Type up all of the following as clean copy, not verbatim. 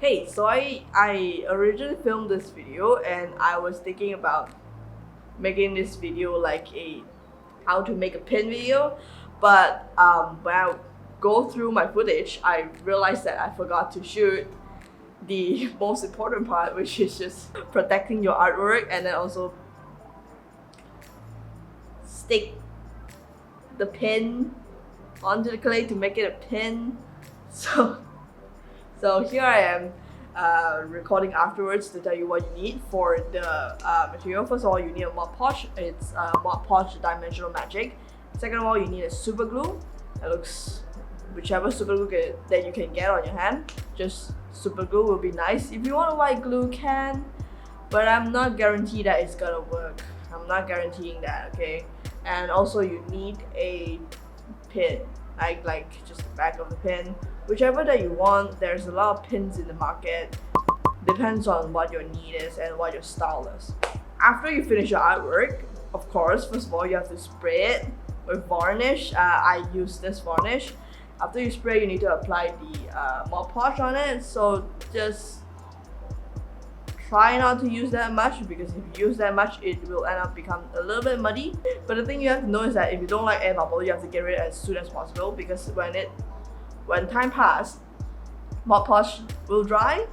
Hey, so I originally filmed this video and I was thinking about making this video like a how to make a pin video, but when I go through my footage, I realized that I forgot to shoot the most important part, which is just protecting your artwork and then also stick the pin onto the clay to make it a pin. So here I am recording afterwards to tell you what you need for the material. First of all, you need a Mod Podge. It's Mod Podge Dimensional Magic. Second of all, you need a super glue. It looks whichever super glue that you can get on your hand. Just super glue will be nice. If you want a white glue, can, but I'm not guaranteed that it's gonna work. I'm not guaranteeing that, okay? And also you need a pin, like just the back of the pin, whichever that you want. There's a lot of pins in the market, depends on what your need is and what your style is. After you finish your artwork, of course, first of all you have to spray it with varnish. I use this varnish. After you spray, you need to apply the Mod Podge on it, so just try not to use that much, because if you use that much it will end up become a little bit muddy. But the thing you have to know is that if you don't like air bubble, you have to get rid of it as soon as possible, because when time passes, Mod Podge will dry.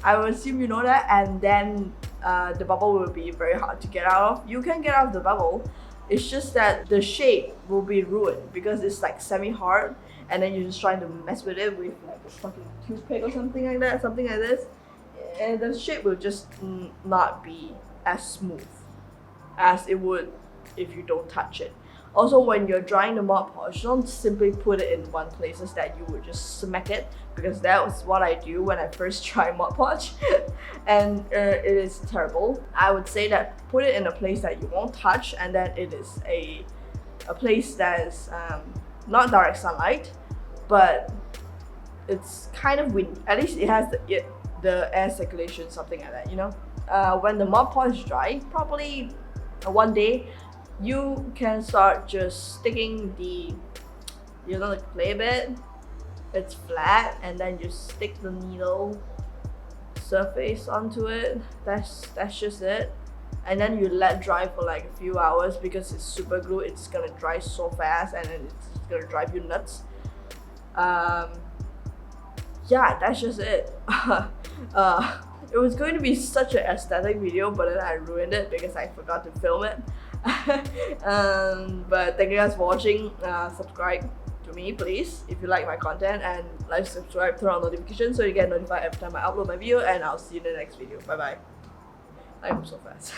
I would assume you know that, and then the bubble will be very hard to get out of. You can get out of the bubble, it's just that the shape will be ruined because it's like semi-hard, and then you're just trying to mess with it with like a fucking toothpick or something like that, something like this, and the shape will just not be as smooth as it would if you don't touch it. Also, when you're drying the Mod Podge, don't simply put it in one places that you would just smack it, because that was what I do when I first tried Mod Podge and it is terrible. I would say that put it in a place that you won't touch, and then it is a place that is not direct sunlight, but it's kind of wind. At least it has the air circulation, something like that, you know. When the Mod Podge dry, probably one day, you can start just sticking the clay bit. It's flat, and then you stick the needle surface onto it. That's just it. And then you let dry for like a few hours, because it's super glue. It's gonna dry so fast, and then it's gonna drive you nuts. Yeah, that's just it. It was going to be such an aesthetic video, but then I ruined it because I forgot to film it. But thank you guys for watching. Subscribe to me please if you like my content, and like, subscribe, turn on notifications so you get notified every time I upload my video, and I'll see you in the next video. Bye bye. I'm so fast.